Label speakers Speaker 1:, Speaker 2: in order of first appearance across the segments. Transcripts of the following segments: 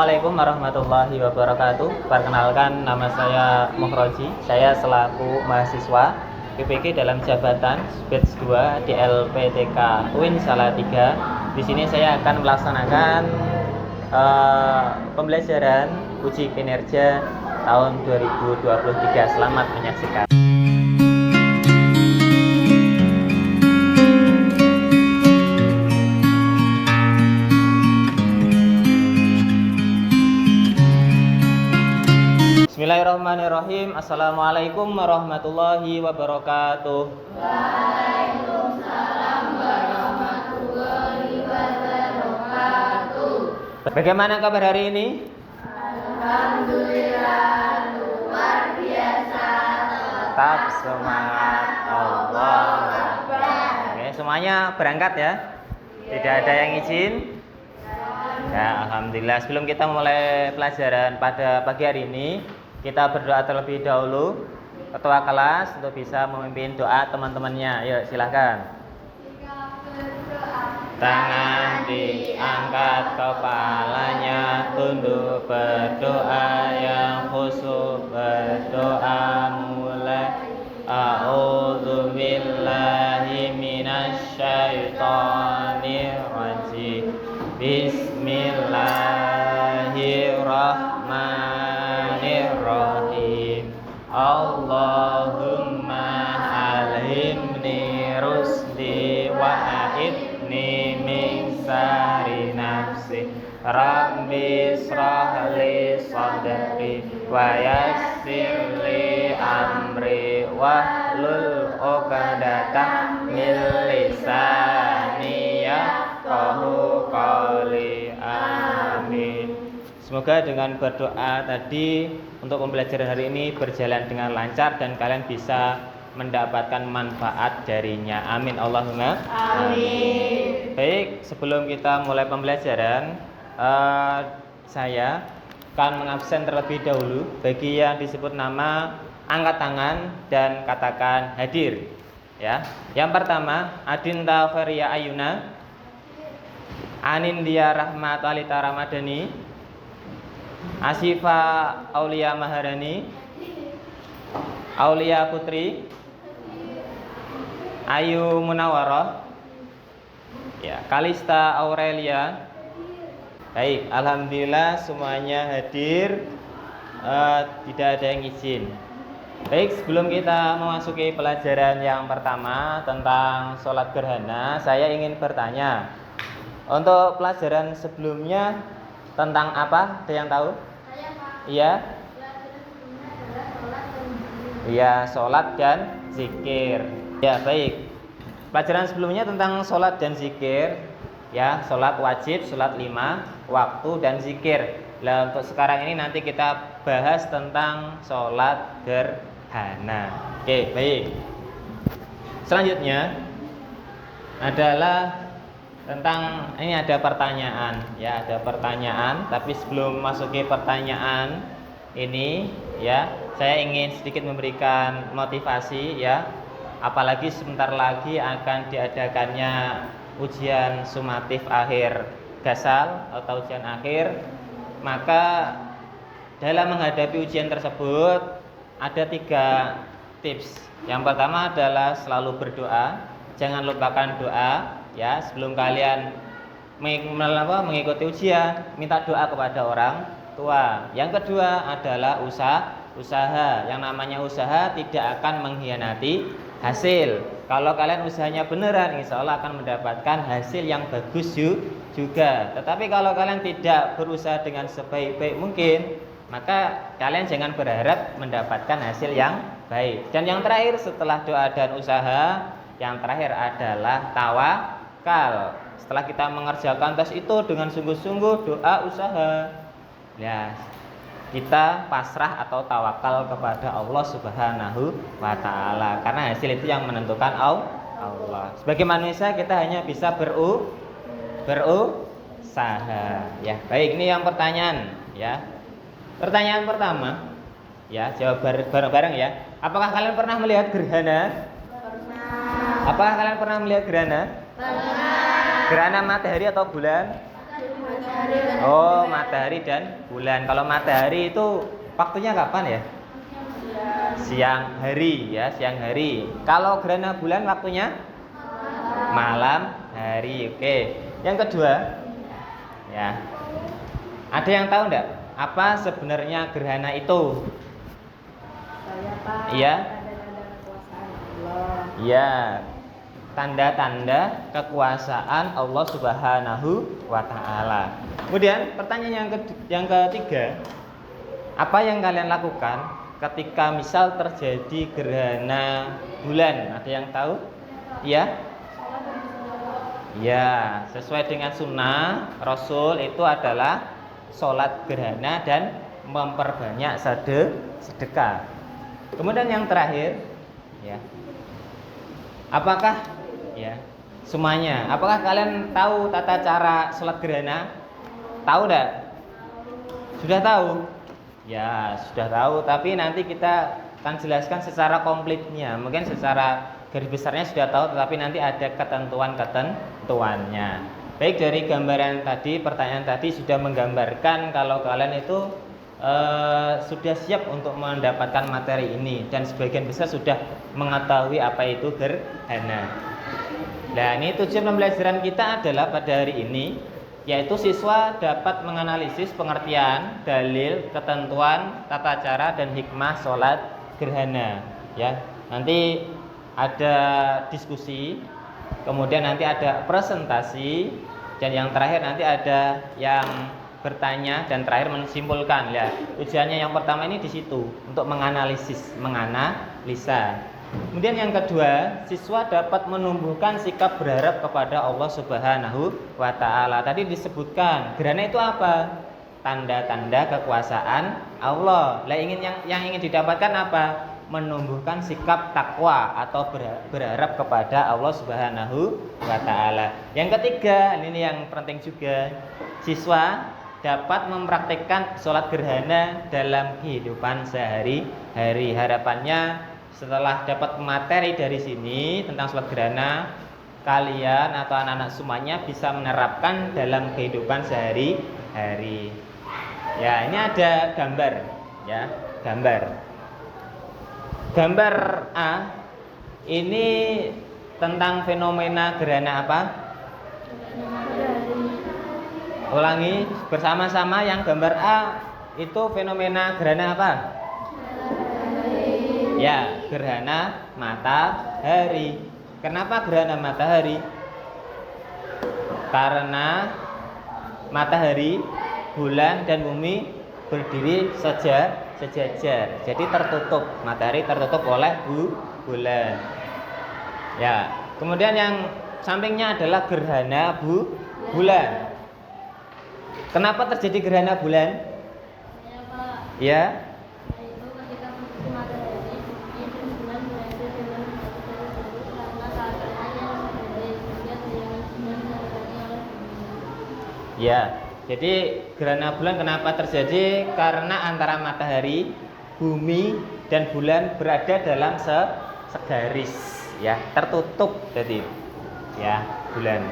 Speaker 1: Assalamualaikum warahmatullahi wabarakatuh. Perkenalkan, nama saya Muhroji. Saya selaku mahasiswa PPG dalam jabatan batch 2 di LPTK UIN Salatiga. Di sini saya akan melaksanakan pembelajaran uji kinerja tahun 2023. Selamat menyaksikan. Bismillahirrahmanirrahim. Assalamualaikum warahmatullahi wabarakatuh.
Speaker 2: Waalaikumsalam warahmatullahi wabarakatuh.
Speaker 1: Bagaimana kabar hari ini?
Speaker 2: Alhamdulillah luar biasa.
Speaker 1: Tetap semangat, Allah Akbar. Oke, semuanya berangkat ya? Tidak ada yang izin? Ya, alhamdulillah. Sebelum kita mulai pelajaran pada pagi hari ini, kita berdoa terlebih dahulu. Ketua kelas untuk bisa memimpin doa teman-temannya. Yuk, silahkan. Tangan diangkat, kepalanya tunduk, berdoa yang khusyuk, berdoa mulai. A'udzu billahi minasyaitonir rajim. Bismillahirrahmanirrahim. Allahumma alhimni rusdi wa a'idni min sari nafsi. Rabbi israh li sadri wa yassir li amri wahlul 'uqdatam min lisani yafqahu qawli. Amin. Semoga dengan berdoa tadi untuk pembelajaran hari ini berjalan dengan lancar dan kalian bisa mendapatkan manfaat darinya. Amin Allahumma
Speaker 2: Amin.
Speaker 1: Baik, sebelum kita mulai pembelajaran, saya akan mengabsen terlebih dahulu. Bagi yang disebut nama, angkat tangan dan katakan hadir. Ya. Yang pertama, Adinta Feria Ayuna, Anindya Rahmat Alita Ramadhani, Asifa Aulia Maharani, Aulia Putri, Ayu Munawarah, ya, Kalista Aurelia. Baik, alhamdulillah semuanya hadir. Tidak ada yang izin. Baik, sebelum kita memasuki pelajaran yang pertama tentang sholat gerhana, saya ingin bertanya. Untuk pelajaran sebelumnya tentang apa? Ada yang tahu? Iya? Iya, sholat dan zikir. Ya, baik. Pelajaran sebelumnya tentang sholat dan zikir. Ya, sholat wajib, sholat 5 waktu dan zikir. Nah, untuk sekarang ini nanti kita bahas tentang sholat gerhana. Oke, baik. Selanjutnya adalah tentang, ini ada pertanyaan. Ya, ada pertanyaan. Tapi sebelum masuki pertanyaan ini, ya, saya ingin sedikit memberikan motivasi, ya. Apalagi sebentar lagi akan diadakannya ujian sumatif akhir gasal atau ujian akhir. Maka dalam menghadapi ujian tersebut ada 3 tips. Yang pertama adalah selalu berdoa. Jangan lupakan doa, ya, sebelum kalian mengikuti ujian, minta doa kepada orang tua. Yang kedua adalah usaha. Yang namanya usaha tidak akan mengkhianati hasil. Kalau kalian usahanya beneran, insya Allah akan mendapatkan hasil yang bagus juga. Tetapi kalau kalian tidak berusaha dengan sebaik-baik mungkin, maka kalian jangan berharap mendapatkan hasil yang baik. Dan yang terakhir setelah doa dan usaha, yang terakhir adalah tawakal. Setelah kita mengerjakan tes itu dengan sungguh-sungguh, doa, usaha, ya, kita pasrah atau tawakal kepada Allah Subhanahu wa ta'ala. Karena hasil itu yang menentukan Allah. Sebagai manusia kita hanya bisa berusaha. Ya, baik, ini yang pertanyaan, ya. Pertanyaan pertama, ya, jawab bareng-bareng ya. Apakah kalian pernah melihat gerhana? Apakah kalian pernah melihat gerhana?
Speaker 2: Pernah.
Speaker 1: Gerhana matahari atau bulan? Oh, matahari dan bulan. Kalau matahari itu waktunya kapan ya? Siang hari ya, siang hari. Kalau gerhana bulan waktunya malam hari. Oke. Yang kedua, ya. Ada yang tahu enggak apa sebenarnya gerhana itu?
Speaker 3: Saya Pak.
Speaker 1: Iya.
Speaker 3: Tanda-tanda kekuasaan Allah.
Speaker 1: Ya, tanda-tanda kekuasaan Allah Subhanahu wa taala. Kemudian pertanyaan yang ketiga, apa yang kalian lakukan ketika misal terjadi gerhana bulan? Ada yang tahu? Ya? Ya, sesuai dengan sunnah Rasul itu adalah sholat gerhana dan memperbanyak sedekah. Kemudian yang terakhir, ya. Apakah ya semuanya? Apakah kalian tahu tata cara sholat gerhana? Tahu enggak? Sudah tahu? Ya, sudah tahu, tapi nanti kita akan jelaskan secara komplitnya. Mungkin secara garis besarnya sudah tahu, tetapi nanti ada ketentuan-ketentuannya. Baik, dari gambaran tadi, pertanyaan tadi sudah menggambarkan kalau kalian itu sudah siap untuk mendapatkan materi ini, dan sebagian besar sudah mengetahui apa itu gerhana. Nah, ini tujuan pembelajaran kita adalah pada hari ini, yaitu siswa dapat menganalisis pengertian, dalil, ketentuan, tata cara dan hikmah sholat gerhana. Ya, nanti ada diskusi, kemudian nanti ada presentasi, dan yang terakhir nanti ada yang bertanya dan terakhir menyimpulkan. Ya, tujuannya yang pertama ini di situ untuk menganalisis, menganalisa. Kemudian yang kedua, siswa dapat menumbuhkan sikap berharap kepada Allah Subhanahu wa taala. Tadi disebutkan, gerhana itu apa? Tanda-tanda kekuasaan Allah. Lah yang ingin didapatkan apa? Menumbuhkan sikap takwa atau berharap kepada Allah Subhanahu wa taala. Yang ketiga, ini yang penting juga, siswa dapat mempraktikkan sholat gerhana dalam kehidupan sehari-hari. Harapannya setelah dapat materi dari sini tentang sholat gerhana, kalian atau anak-anak semuanya bisa menerapkan dalam kehidupan sehari-hari. Ya, ini ada gambar, ya, gambar. Gambar A ini tentang fenomena gerhana apa? Ulangi bersama-sama, yang gambar A itu fenomena gerhana apa? Ya, gerhana matahari. Kenapa gerhana matahari? Karena matahari, bulan dan bumi berdiri sejajar. Jadi tertutup, matahari tertutup oleh bulan. Ya, kemudian yang sampingnya adalah gerhana bulan. Kenapa terjadi gerhana bulan?
Speaker 2: Ya, Pak.
Speaker 1: Ya.
Speaker 2: Yaitu ketika posisi matahari, bumi dan bulan berada dalam satu garis lurus karena keadaannya yang berbeda, sehingga bayangan bulan dihadapi oleh bumi.
Speaker 1: Ya. Jadi gerhana bulan kenapa terjadi? Karena antara matahari, bumi dan bulan berada dalam segaris, ya, tertutup. Jadi, ya, bulan.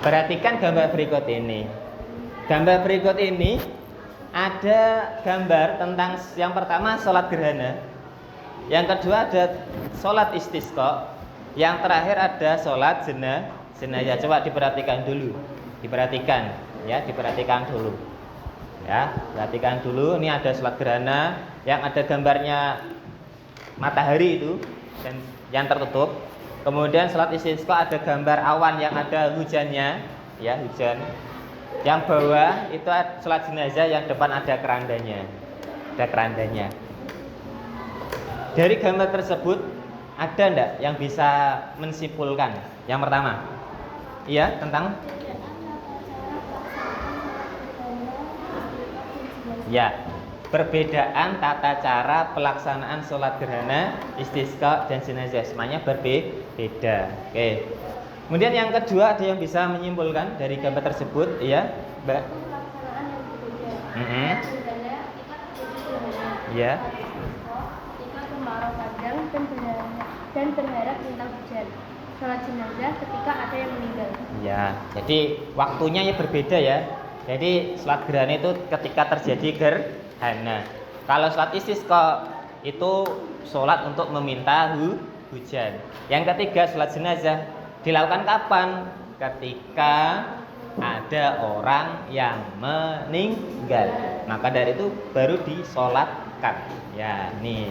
Speaker 1: Perhatikan gambar berikut ini. Gambar berikut ini ada gambar tentang yang pertama sholat gerhana, yang kedua ada sholat istisqa, yang terakhir ada sholat jenazah. Coba diperhatikan dulu, diperhatikan dulu, ya, perhatikan dulu. Ini ada sholat gerhana yang ada gambarnya matahari itu dan yang tertutup. Kemudian sholat istisqa ada gambar awan yang ada hujannya, ya, hujan. Yang bawah itu sholat jenazah yang depan ada kerandanya. Dari gambar tersebut ada enggak yang bisa menyimpulkan? Yang pertama, iya, tentang ya, perbedaan tata cara pelaksanaan sholat gerhana, istisqa dan jenazah, semuanya berbeda. Oke. Kemudian yang kedua, ada yang bisa menyimpulkan dari gambar tersebut, ya, Mbak?
Speaker 2: Pelaksanaan yang berbeda.
Speaker 1: Mm-hmm.
Speaker 2: Gerhana kita posisi gerhana.
Speaker 1: Ya.
Speaker 2: Kita kemarau panjang dan berharap minta hujan. sholat jenazah ketika ada yang meninggal.
Speaker 1: Ya, jadi waktunya ya berbeda ya. Jadi sholat gerhana itu ketika terjadi gerhana. Kalau sholat istisqa itu sholat untuk meminta hujan. Yang ketiga sholat jenazah dilakukan kapan? Ketika ada orang yang meninggal. Maka dari itu baru disolatkan. Ya, nih.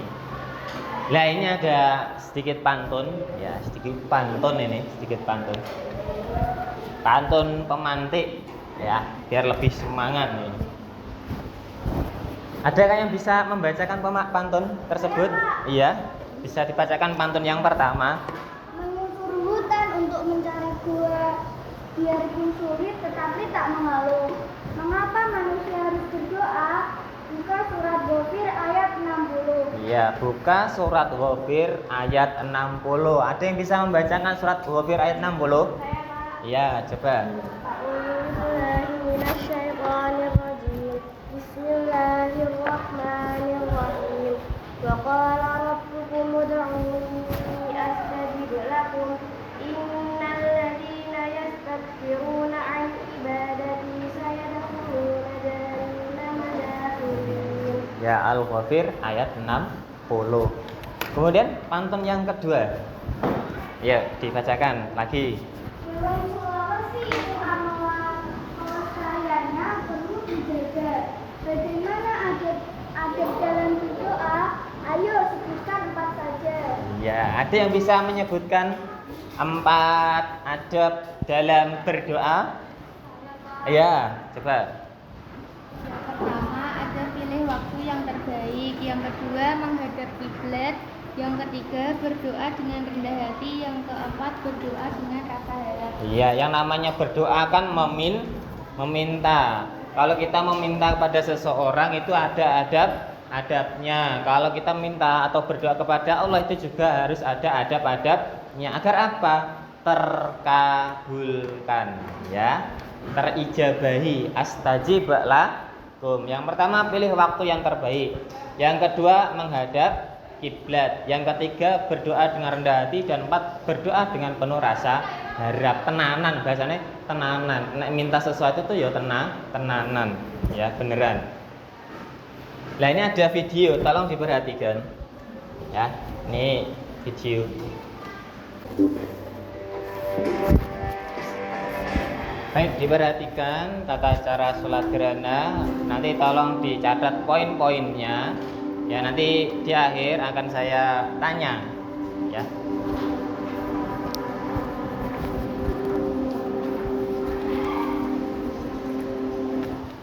Speaker 1: Nah, ini ada sedikit pantun, ya, sedikit pantun ini, sedikit pantun. Pantun pemantik, ya, biar lebih semangat nih. Adakah yang bisa membacakan pantun tersebut? Iya, bisa dibacakan pantun yang pertama.
Speaker 2: Menyusuri hutan untuk mencari gua, biarpun sulit tetapi tak mengeluh. Mengapa manusia harus berdoa? Buka surat Ghafir ayat 60.
Speaker 1: Iya, buka surat Ghafir ayat 60. Ada yang bisa membacakan surat Ghafir ayat 60?
Speaker 2: Saya Pak.
Speaker 1: Iya, coba.
Speaker 2: A'udzubillahiminasyaitonirrajim. Bismillahirrahmanirrahim. Wa qala rabbukum ud'uni astajib lakum. Innal ladzina yastakbiruna 'an ibadati sayadkhuluna jahannama dakhirin.
Speaker 1: Ya, Al-Ghafir ayat 60. Kemudian pantun yang kedua. Ya, dibacakan lagi.
Speaker 2: Pulau Sulawesi itu amalan pelestariannya perlu dijaga. Bagaimana adab dalam berdoa? Ayo sebutkan 4 saja.
Speaker 1: Ya, ada yang bisa menyebutkan 4 adab dalam berdoa? Ya, coba.
Speaker 2: Yang pertama ada pilih waktu yang terbaik. Yang kedua menghadap kiblat. Yang ketiga berdoa dengan rendah hati. Yang keempat berdoa dengan rasa harap.
Speaker 1: Iya, yang namanya berdoa kan meminta. Kalau kita meminta kepada seseorang itu ada adabnya. Kalau kita minta atau berdoa kepada Allah itu juga harus ada adab-adabnya. Agar apa? Terkabulkan, ya. Terijabahi, astajib lakum. Yang pertama pilih waktu yang terbaik. Yang kedua menghadap kiblat. Yang ketiga berdoa dengan rendah hati. Dan 4 berdoa dengan penuh rasa harap. Tenanan, bahasanya tenanan. Nek minta sesuatu itu ya tenanan, ya, beneran. Nah, ini ada video, tolong diperhatikan. Ya, ini video. Baik, diperhatikan tata cara sholat gerhana. Nanti tolong dicatat poin-poinnya. Ya, nanti di akhir akan saya tanya. Ya.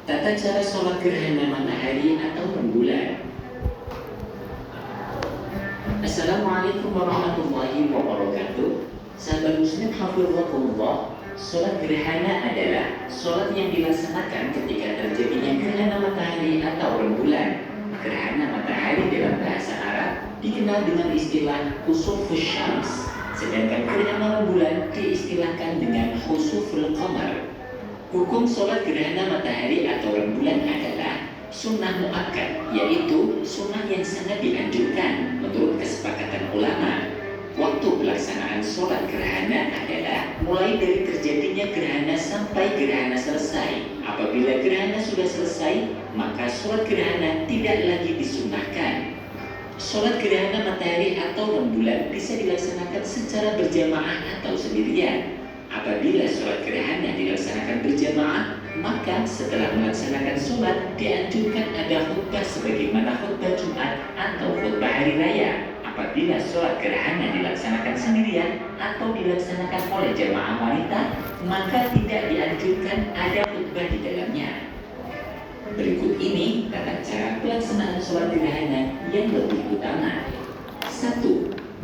Speaker 4: Tata cara sholat gerhana matahari atau rembulan. Assalamualaikum warahmatullahi wabarakatuh. Sahabat muslim hafidhakumullah. Sholat gerhana adalah sholat yang dilaksanakan ketika terjadinya gerhana matahari atau rembulan. Gerhana matahari dalam bahasa Arab dikenal dengan istilah khusufus syams, sedangkan gerhana rembulan diistilahkan dengan khusuful qamar. Hukum sholat gerhana matahari atau rembulan adalah sunnah muakkad, yaitu sunnah yang sangat dianjurkan menurut kesepakatan ulama. Waktu pelaksanaan sholat gerhana adalah mulai dari terjadinya gerhana sampai gerhana selesai. Apabila gerhana sudah selesai, maka sholat gerhana tidak lagi disunnahkan. Sholat gerhana matahari atau rembulan bisa dilaksanakan secara berjamaah atau sendirian. Apabila sholat gerhana dilaksanakan berjamaah, maka setelah melaksanakan sholat dianjurkan ada khutbah sebagaimana khutbah Jumat atau khutbah hari raya. Apabila sholat gerhana dilaksanakan sendirian atau dilaksanakan oleh jamaah wanita, maka tidak dianjurkan ada khutbah di dalamnya. Berikut ini tata cara pelaksanaan sholat gerhana yang lebih utama. 1.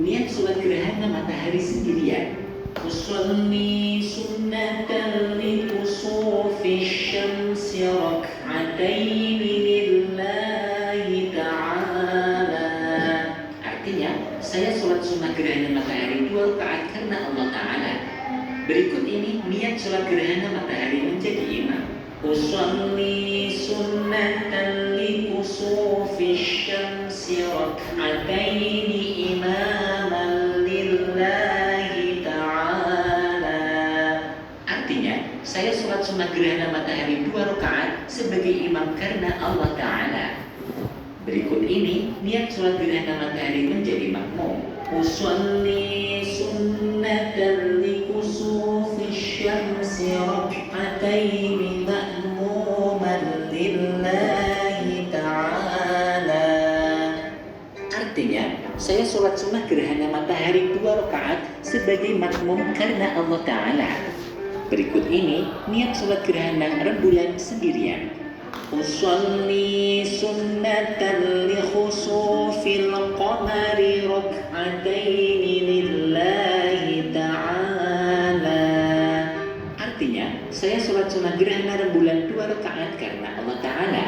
Speaker 4: Niat sholat gerhana matahari sendirian. Usolli sunnatan likusufis syamsi rak'ataini lillahi ta'ala. Artinya, saya sholat sunnah gerhana matahari 2 rakaat karena Allah Ta'ala. Berikut ini niat sholat gerhana matahari menjadi imam. Usolli sunnatan likusufis syamsi rak'ataini imaman lillahi ta'ala. sebagai imam karena Allah Ta'ala. Berikut ini niat sholat gerhana matahari menjadi makmum. Usolli sunnatan li kusufi syamsi rak'ataini ma'muman lillahi ta'ala. Artinya, saya sholat sunnah gerhana matahari 2 rakaat sebagai makmum karena Allah Ta'ala. Berikut ini niat sholat gerhana rembulan sendirian. Usolli sunnatan li khusufil qamari rak'ataini lillahi ta'ala. Artinya, saya sholat sunnah gerhana rembulan 2 rakaat karena Allah Ta'ala.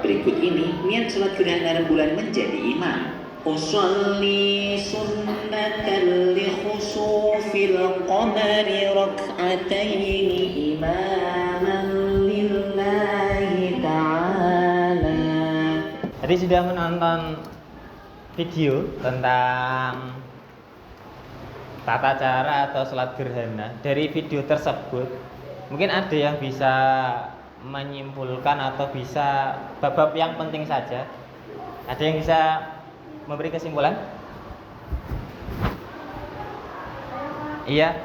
Speaker 4: Berikut ini niat sholat gerhana rembulan menjadi imam. Usolli sunnatan li khusufil qamari rak'ataini imaman lillahi ta'ala.
Speaker 1: Tadi sudah menonton video tentang tata cara atau sholat gerhana. Dari video tersebut mungkin ada yang bisa menyimpulkan atau bisa bab-bab yang penting saja. Ada yang bisa memberi kesimpulan? Iya.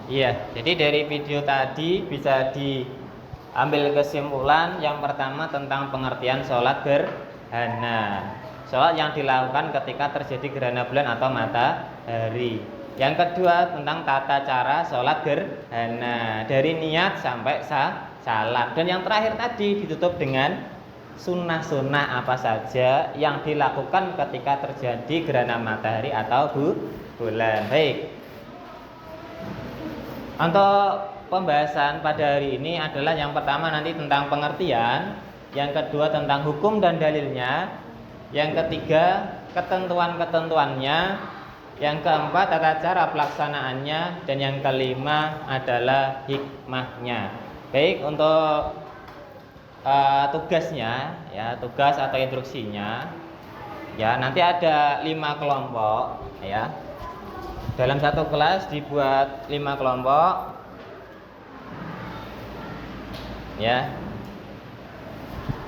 Speaker 1: Iya, jadi dari video tadi bisa diambil kesimpulan yang pertama tentang pengertian sholat gerhana. Sholat yang dilakukan ketika terjadi gerhana bulan atau matahari. Yang kedua tentang tata cara sholat gerhana, dari niat sampai salam. Dan yang terakhir tadi ditutup dengan sunnah-sunnah apa saja yang dilakukan ketika terjadi gerhana matahari atau bulan. Baik. Untuk pembahasan pada hari ini adalah yang pertama nanti tentang pengertian, yang kedua tentang hukum dan dalilnya, yang ketiga ketentuan-ketentuannya, yang keempat tata cara pelaksanaannya, dan yang kelima adalah hikmahnya. Baik, untuk tugasnya ya, tugas atau instruksinya ya, nanti ada 5 kelompok ya. Dalam satu kelas dibuat 5 kelompok ya.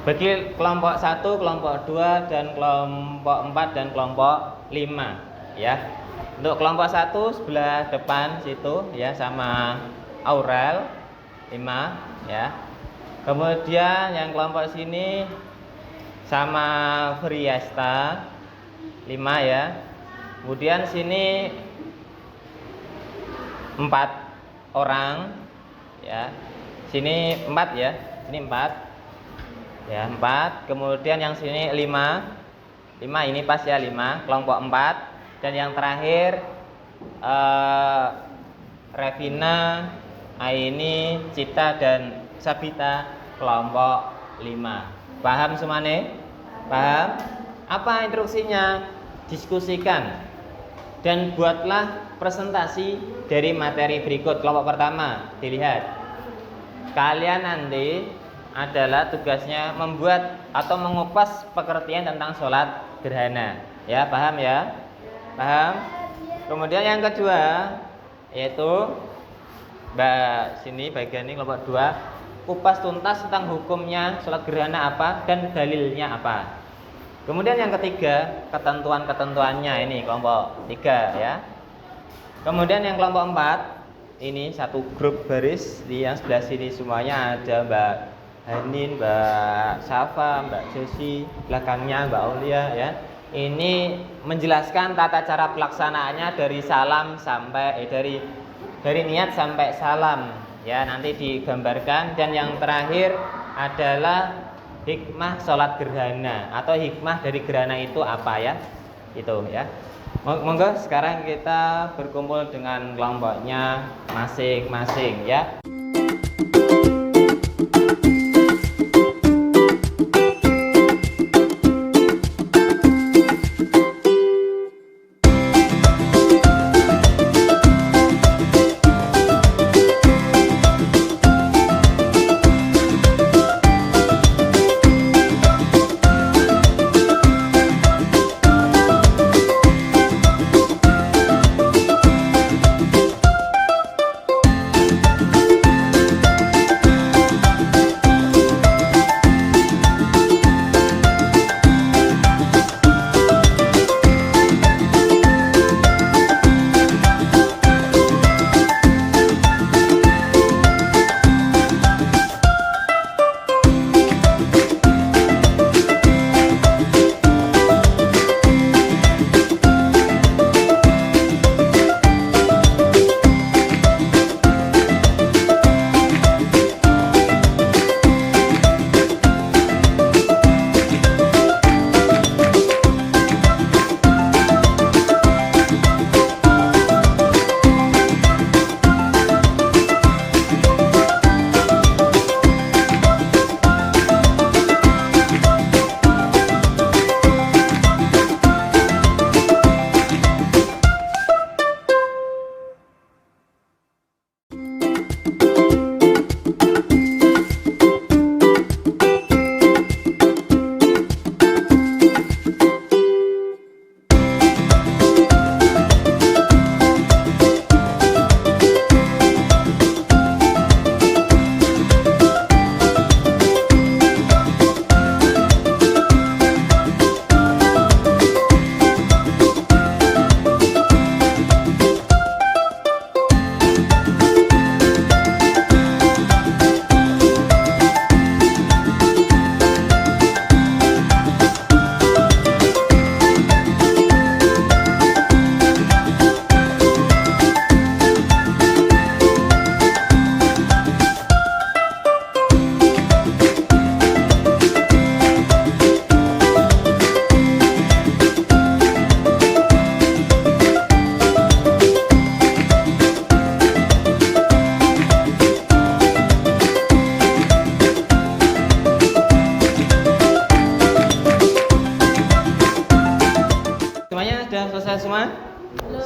Speaker 1: Bagi kelompok 1, kelompok 2, dan kelompok 4 dan kelompok 5 ya. Untuk kelompok 1 sebelah depan situ ya, sama Aurel 5 ya. Kemudian yang kelompok sini sama Friesta 5 ya. Kemudian sini 4 orang ya. Sini 4 ya. Sini 4. Ya, 4. Kemudian yang sini 5. 5 ini pas ya, 5, kelompok 4. Dan yang terakhir Revina, Aini, Cita dan Sabita kelompok 5. Paham semuanya? Paham? Apa instruksinya? Diskusikan dan buatlah presentasi dari materi berikut. Kelompok pertama, dilihat. Kalian nanti adalah tugasnya membuat atau mengupas pengertian tentang sholat gerhana. Ya, paham ya? Paham? Kemudian yang kedua yaitu sini bagian ini kelompok 2, kupas tuntas tentang hukumnya sholat gerhana apa dan dalilnya apa. Kemudian yang ketiga ketentuan-ketentuannya, ini kelompok 3 ya. Kemudian yang kelompok 4 ini satu grup baris, di yang sebelah sini semuanya ada Mbak Hanin, Mbak Safa, Mbak Josi, belakangnya Mbak Aulia ya. Ini menjelaskan tata cara pelaksanaannya dari salam sampai dari niat sampai salam ya, nanti digambarkan. Dan yang terakhir adalah hikmah sholat gerhana atau hikmah dari gerhana itu apa ya, itu ya. Monggo sekarang kita berkumpul dengan kelompoknya masing-masing ya.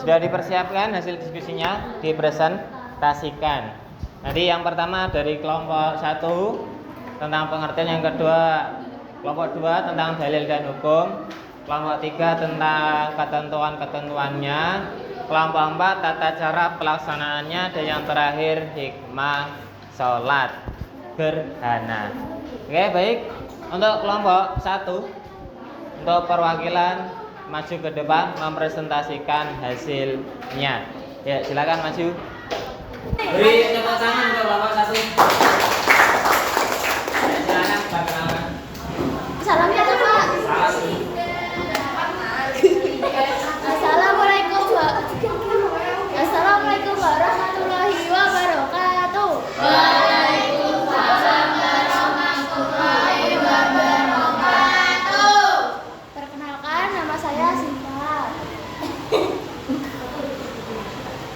Speaker 1: Sudah dipersiapkan hasil diskusinya, dipresentasikan. Nanti yang pertama dari kelompok 1 tentang pengertian, yang kedua kelompok 2 tentang dalil dan hukum, kelompok 3 tentang ketentuan-ketentuannya, kelompok 4 tata cara pelaksanaannya, dan yang terakhir hikmah sholat gerhana. Oke, baik. Untuk kelompok 1, untuk perwakilan maju ke depan mempresentasikan hasilnya. Ya, silakan maju. Beri tepuk tangan untuk kelompok 1. Silakan perkenalan.
Speaker 2: Salamnya tuh Pak. Assalamualaikum warahmatullahi wabarakatuh. Waalaikumsalam warahmatullahi wabarakatuh. Perkenalkan, nama saya Sinta.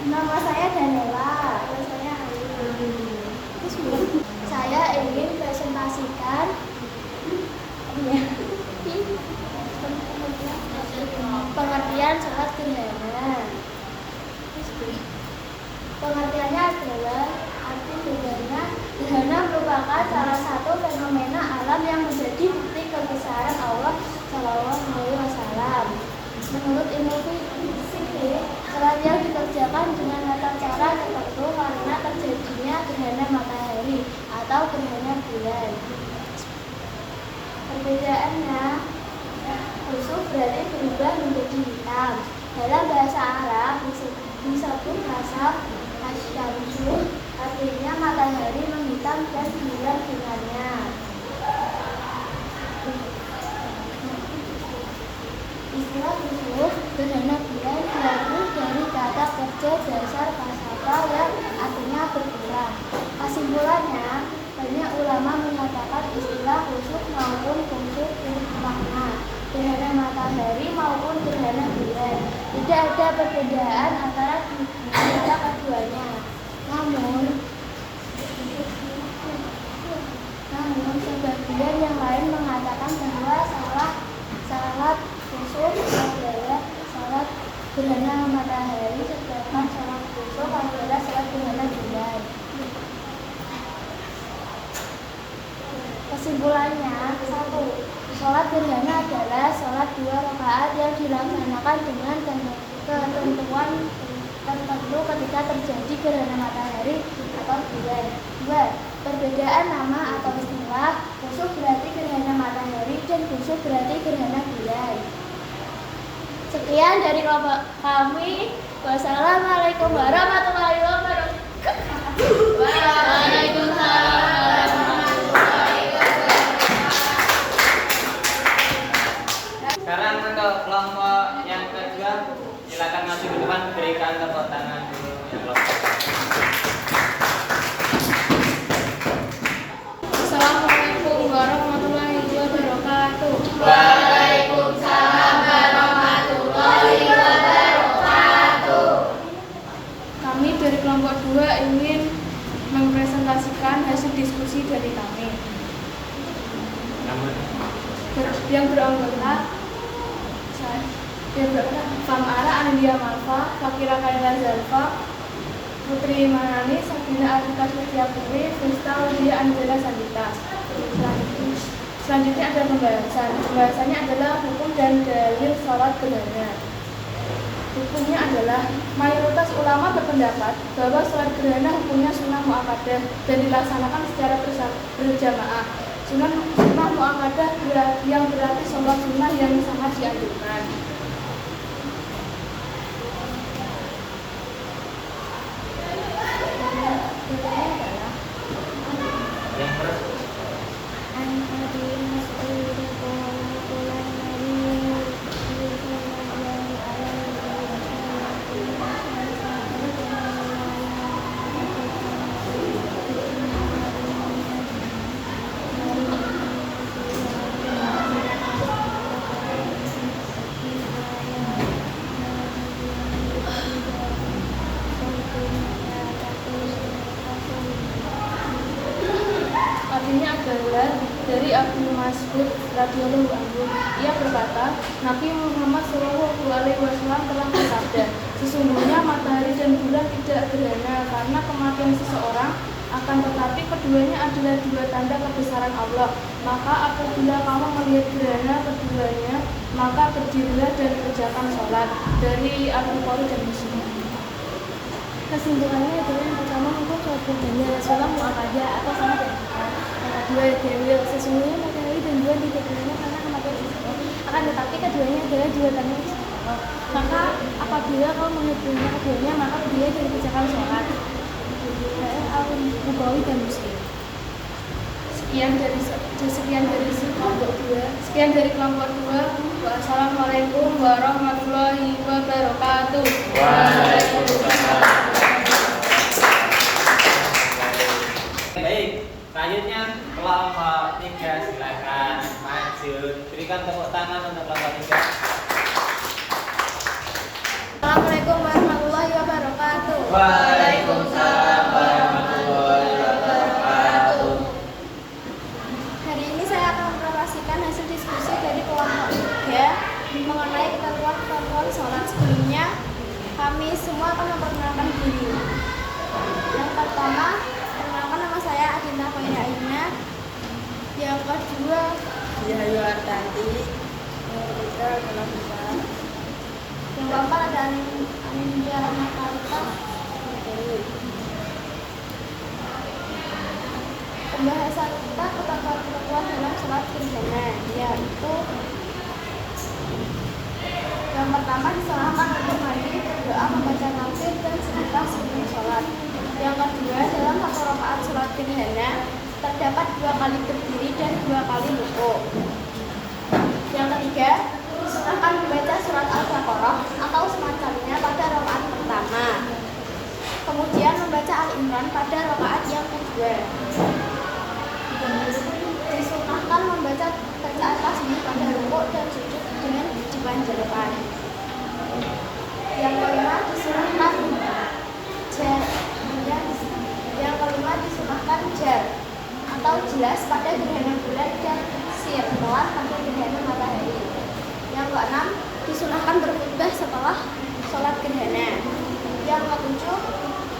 Speaker 2: Nama saya Danela. Saya ingin presentasikan pengertian sholat gerhana. Pengertiannya adalah arti gerhana merupakan salah satu fenomena alam yang menjadi bukti kebesaran Allah Shallallahu Alaihi Wasallam. Menurut ilmu fisik, sholat yang dikerjakan dengan tata cara tertentu karena terjadinya gerhana matahari atau gerhana bulan. Perbedaannya, khusuf berarti berubah menjadi hitam. Dalam bahasa Arab disebut kasab asyamsu, artinya matahari menghitam dan bulan dengannya. Istilah khusuf gerhana bulan diambil dari kata kerja dasar kasaba yang artinya berkurang. Kesimpulannya, banyak ulama mengatakan istilah khusuf maupun khusuf makna gerhana matahari maupun gerhana bulan. Tidak ada perbedaan antara keduanya. Namun sebagian yang lain mengatakan bahwa salat khusuf adalah salat gerhana matahari, sedangkan salat khusuf adalah salat gerhana bulan. Kesimpulannya, 1. Sholat gerhana adalah sholat 2 rakaat yang dilaksanakan dengan ketentuan tertentu ketika terjadi gerhana matahari atau bulan. 2. Perbedaan nama atau istilah, khusuf berarti gerhana matahari dan khusuf berarti gerhana bulan. Sekian dari kelompok kami. Wassalamualaikum warahmatullahi wabarakatuh. Waalaikumsalam.
Speaker 1: Sekarang untuk kelompok yang kedua, silakan maju ke depan, berikan tepuk tangan dulu yang kelompok.
Speaker 2: Assalamualaikum warahmatullahi wabarakatuh.
Speaker 5: Waalaikumsalam warahmatullahi wabarakatuh.
Speaker 2: Kami dari kelompok 2 ingin mempresentasikan hasil diskusi dari kami. Yang beranggota Famara Anindya Malva, Fakira Kaila Zalfa, Putri Manani, Sabina Artika Setiapuri, Vista Widya Anjela Sandita. Selanjutnya ada pembahasan. Pembahasannya adalah hukum dan dalil sholat gerhana. Hukumnya adalah mayoritas ulama berpendapat bahwa sholat gerhana hukumnya sunnah muakkadah dan dilaksanakan secara berjamaah. Sunnah muakkadah yang berarti sholat sunnah yang sangat dianjurkan. Artinya adalah
Speaker 6: Dari Abu Mas'ud radhiyallahu anhu, ia berkata, Nabi Muhammad SAW telah bersabda, sesungguhnya matahari dan bulan tidak gerhana karena kematian seseorang, akan tetapi keduanya adalah dua tanda kebesaran Allah. Maka apabila kamu melihat gerhana keduanya, maka berdirilah dan kerjakan sholat. Dari Al-Bukhari dan Muslim.
Speaker 2: Kesimpulannya adalah yang pertama hukum sholat gerhana Rasulullah mu'akadah atau sangat dilakukan. Yang kedua dalil, sesungguhnya matahari dan bulan tidak gerhana karena kematian seseorang, akan tetapi keduanya adalah dua tanda kebesaran Allah. Maka apabila kamu melihat gerhana keduanya, maka berdirilah dan kerjakan sholat. Al-Bukhari dan Muslim.
Speaker 6: Sekian dari kelompok 2. Wassalamualaikum warahmatullahi wabarakatuh.
Speaker 1: Waalaikumsalam. Baik, selanjutnya kelompok 3 silakan maju. Berikan tepuk tangan untuk kelompok 3.
Speaker 2: Assalamualaikum warahmatullahi wabarakatuh.
Speaker 1: Waalaikumsalam warahmatullahi wabarakatuh.
Speaker 2: Hari ini saya akan mengoperasikan hasil diskusi dari kelompok 3 mengenai ketentuan sholat. Sebelumnya, kami semua akan memperkenalkan diri. Yang pertama, perkenalkan nama saya Adinda Faina Aina. Yang kedua,
Speaker 3: Yayu Artanti.
Speaker 2: yang ketiga adalah Bisa. Yang keempat ada Anindya Makarita. Pembahasan kita ketentuan dalam sholat gerhana, yaitu yang pertama disarankan untuk mandi, berdoa, membaca takbir dan sedekah sebelum sholat. Yang kedua, dalam satu rakaat sholat gerhana terdapat 2 kali berdiri dan 2 kali rukuk. Yang ketiga, disunahkan membaca surat Al-Baqarah atau semacamnya pada rakaat pertama. Kemudian membaca Al-Imran pada rakaat yang kedua. Disunahkan membaca bacaan tasbih pada rukuk dan sujud dengan dipanjangkan. Yang kelima disunahkan jar atau jelas pada gerhana bulan dan sirkular pada gerhana matahari. Yang keenam disunahkan berkhutbah setelah sholat gerhana. Yang ketujuh,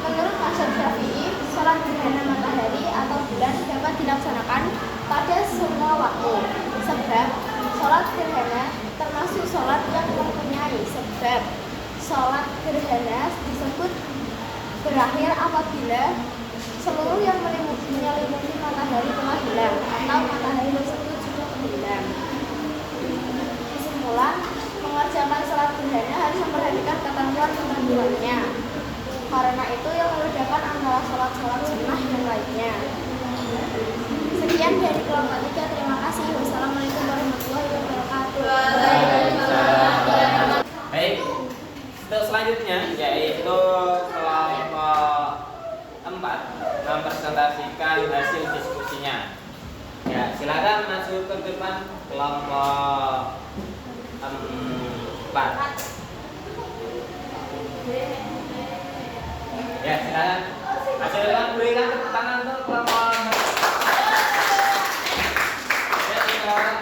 Speaker 2: menurut mazhab Syafi'i, sholat gerhana matahari atau bulan dapat dilaksanakan pada semua waktu, sebab sholat gerhana termasuk sholat yang mempunyai sebab. Sholat gerhana disebut berakhir apabila seluruh yang menyelimuti matahari telah hilang atau matahari tersebut sudah hilang. Kesimpulan, mengerjakan sholat gerhana harus memperhatikan ketentuan-ketentuannya. Karena itu yang membedakan antara sholat-sholat sunnah dan lainnya. Sekian dari kelompok 3. Terima kasih. Wassalamualaikum warahmatullahi wabarakatuh.
Speaker 1: Baik, untuk selanjutnya yaitu kelompok 4 mempresentasikan hasil diskusinya. Ya, silakan masuk ke depan kelompok 4. Ya, silakan. Masuk ke depan, berikan tepuk tangan untuk kelompok 4. Ya, silakan.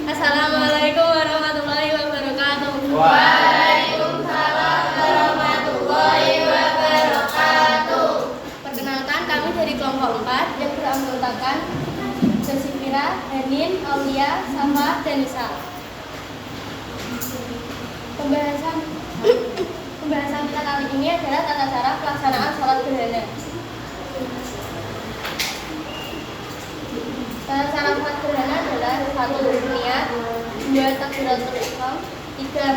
Speaker 6: Assalamualaikum warahmatullahi wabarakatuh.
Speaker 5: Waalaikumsalam warahmatullahi wabarakatuh.
Speaker 6: Perkenalkan, kami dari kelompok 4 yang beranggotakan Jasifira, Hanin, Aulia, Safa, dan Nisa. Pembahasan kita kali ini adalah tata cara pelaksanaan sholat gerhana. Tata cara sholat gerhana adalah 1. Niat, 2. Takbiratul ihram, 3.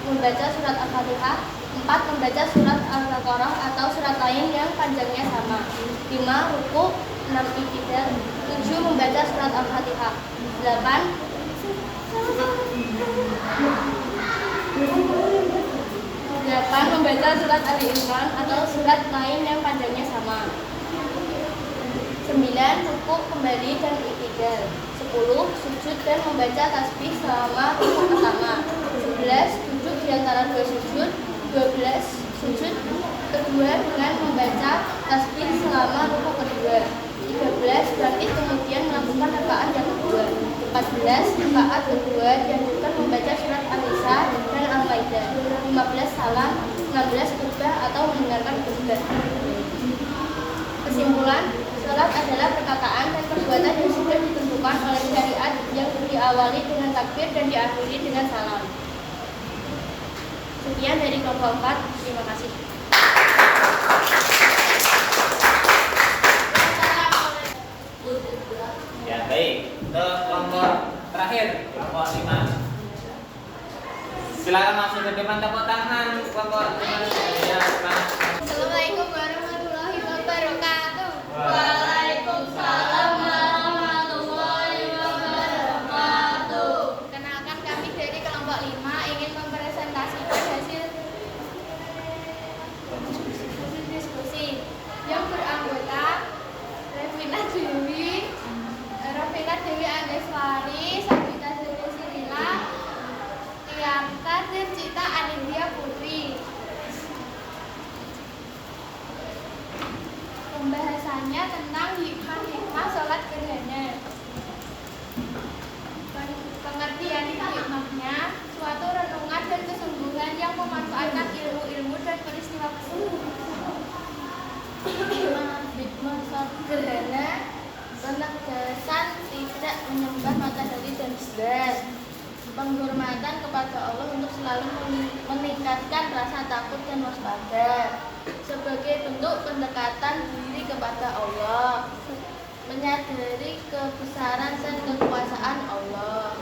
Speaker 6: Membaca surat Al-Fatihah, 4. Membaca surat Al-Baqarah atau surat lain yang panjangnya sama, 5. Ruku, 6. I'tidal, 7. Membaca surat Al-Fatihah, 8. Membaca surat Ali Imran atau surat lain yang panjangnya sama, 9. Ruku kembali dan i'tidal, 10. Sujud dan membaca tasbih selama ruku pertama, 11. Duduk di antara 2 sujud, 12. Sujud kedua dengan membaca tasbih selama ruku kedua, 13 bangkit kemudian melakukan rakaat yang kedua. 14 rakaat kedua dianjurkan membaca surat An-Nisa dan Al-Maidah. 15 salam, 16 khutbah atau mendengarkan khutbah. Kesimpulan, salat adalah perkataan dan perbuatan yang sudah ditentukan oleh syariat yang diawali dengan takbir dan diakhiri dengan salam. Sekian dari kelompok 4. Terima kasih.
Speaker 1: Ya, baik. Untuk kelompok terakhir, kelompok 5. Silakan masuk ke depan, tepuk tangan kelompok 5. Ya,
Speaker 5: Assalamualaikum warahmatullahi wabarakatuh.
Speaker 1: Waalaikumsalam
Speaker 5: warahmatullahi wabarakatuh. Kenalkan, kami dari kelompok 5 ingin mempresentasikan hasil diskusi yang beranggota Revina Dewi Anggeswari, Sabita Sirila, Tiamka Tircita Anindya Putri. Pembahasannya tentang hikmah sholat gerhana. Pengertian hikmahnya, suatu renungan dan kesungguhan yang memanfaatkan ilmu-ilmu dan peristiwa hikmah sholat gerhana, penegasan tidak menyembah matahari dan bulan, penghormatan kepada Allah untuk selalu meningkatkan rasa takut dan waspada sebagai bentuk pendekatan diri kepada Allah, menyadari kebesaran dan kekuasaan Allah.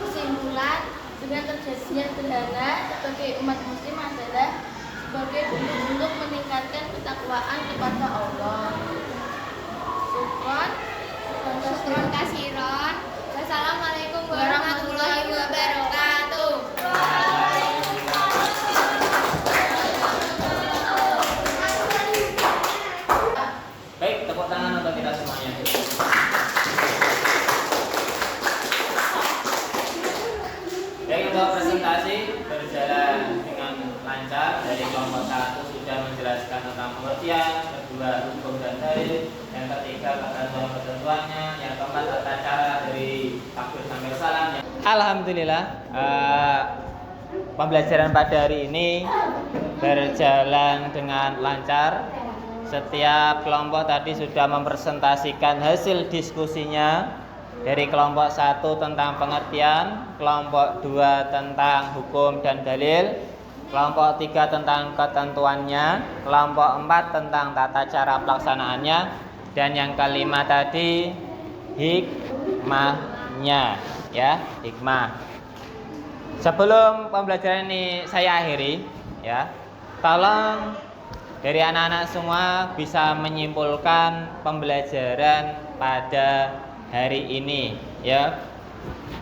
Speaker 5: Kesimpulan, dengan terjadinya gerhana sebagai umat muslim adalah sebagai bentuk meningkatkan ketakwaan kepada Allah. Syukron kasiron. Wassalamualaikum warahmatullahi wabarakatuh.
Speaker 1: baik, tepuk tangan untuk kita semuanya. Baik, untuk presentasi berjalan dengan lancar. Dari kelompok 1 sudah menjelaskan tentang pengertian, kedua hukum dan dalil, yang ketiga ketentuan-ketentuannya, yang keempat tata cara dari takbir sampai salam. Alhamdulillah, pembelajaran pada hari ini berjalan dengan lancar. Setiap kelompok tadi sudah mempresentasikan hasil diskusinya. Dari kelompok 1 tentang pengertian, kelompok 2 tentang hukum dan dalil, kelompok 3 tentang ketentuannya, kelompok 4 tentang tata cara pelaksanaannya, dan yang kelima tadi hikmahnya, ya, hikmah. Sebelum pembelajaran ini saya akhiri, ya, tolong dari anak-anak semua bisa menyimpulkan pembelajaran pada hari ini, ya.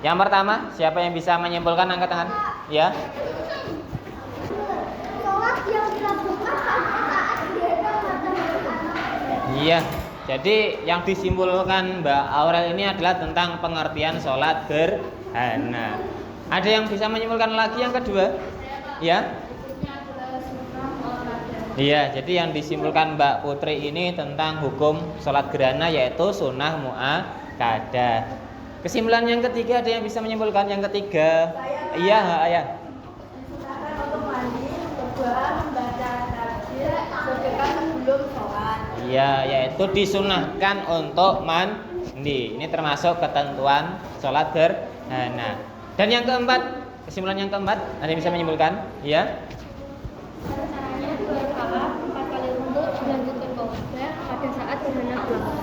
Speaker 1: Yang pertama, siapa yang bisa menyimpulkan, angkat tangan, ya.
Speaker 2: Sholat yang dilakukan pada saat gerhana matahari.
Speaker 1: Iya. Jadi yang disimpulkan Mbak Aurel ini adalah tentang pengertian sholat gerhana. Ada yang bisa menyimpulkan lagi yang kedua? Ya. Iya, jadi yang disimpulkan Mbak Putri ini tentang hukum sholat gerhana yaitu sunnah muakkadah. Kesimpulan yang ketiga ada yang bisa menyimpulkan yang ketiga? Iya, ayah.
Speaker 3: Silakan untuk mandi, berdoa, membaca takbir, sedekah sebelum sholat.
Speaker 1: Iya, yaitu disunahkan untuk mandi. Ini termasuk ketentuan sholat gerhana. Dan yang keempat, kesimpulan yang keempat ada yang bisa menyimpulkan? Iya.
Speaker 6: Caranya 2 rakaat 4 kali wudhu dilanjutkan ke khutbah pada saat gerhana bulan.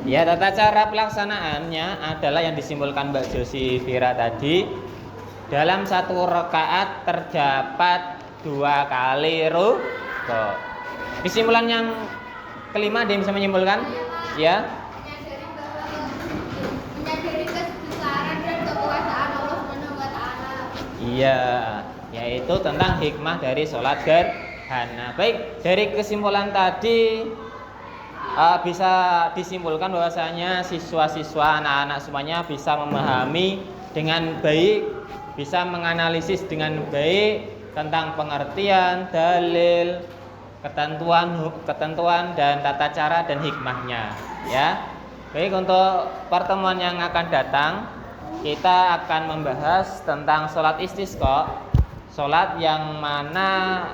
Speaker 1: Ya, tata cara pelaksanaannya adalah yang disimpulkan Mbak Josi Vira tadi. Dalam 1 rakaat terdapat 2 kali rukuk. Kesimpulan yang kelima ada yang bisa menyimpulkan? Ya.
Speaker 5: Menyadari kebesaran dan kekuasaan Allah Subhanahu wa taala.
Speaker 1: Iya, yaitu tentang hikmah dari sholat gerhana. Baik, dari kesimpulan tadi bisa disimpulkan bahwasanya siswa-siswa anak-anak semuanya bisa memahami dengan baik, bisa menganalisis dengan baik tentang pengertian, dalil, ketentuan dan tata cara dan hikmahnya, ya. Baik, untuk pertemuan yang akan datang kita akan membahas tentang sholat istisqa, sholat yang mana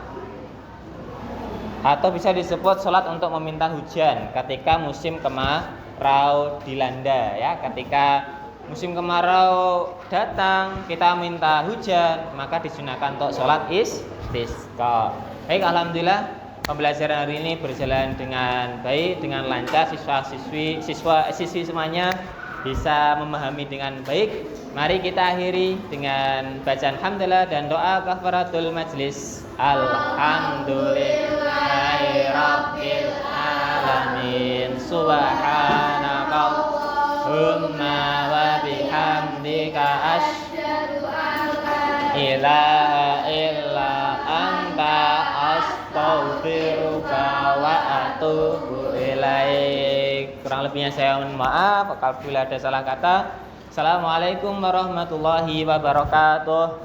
Speaker 1: atau bisa disebut sholat untuk meminta hujan ketika musim kemarau dilanda, ya. Ketika musim kemarau datang kita minta hujan, maka disunahkan untuk sholat istisqa. Baik, alhamdulillah pembelajaran hari ini berjalan dengan baik, dengan lancar. Siswi semuanya bisa memahami dengan baik. Mari kita akhiri dengan bacaan hamdalah dan doa kafaratul majlis. Alhamdulillahirabbil alamin. Subhanakallahumma wa bihamdika asyhadu an la ilaha illa anta astaghfiruka wa atubu ilaik. Kurang lebihnya saya mohon maaf apabila ada salah kata. Assalamualaikum warahmatullahi wabarakatuh.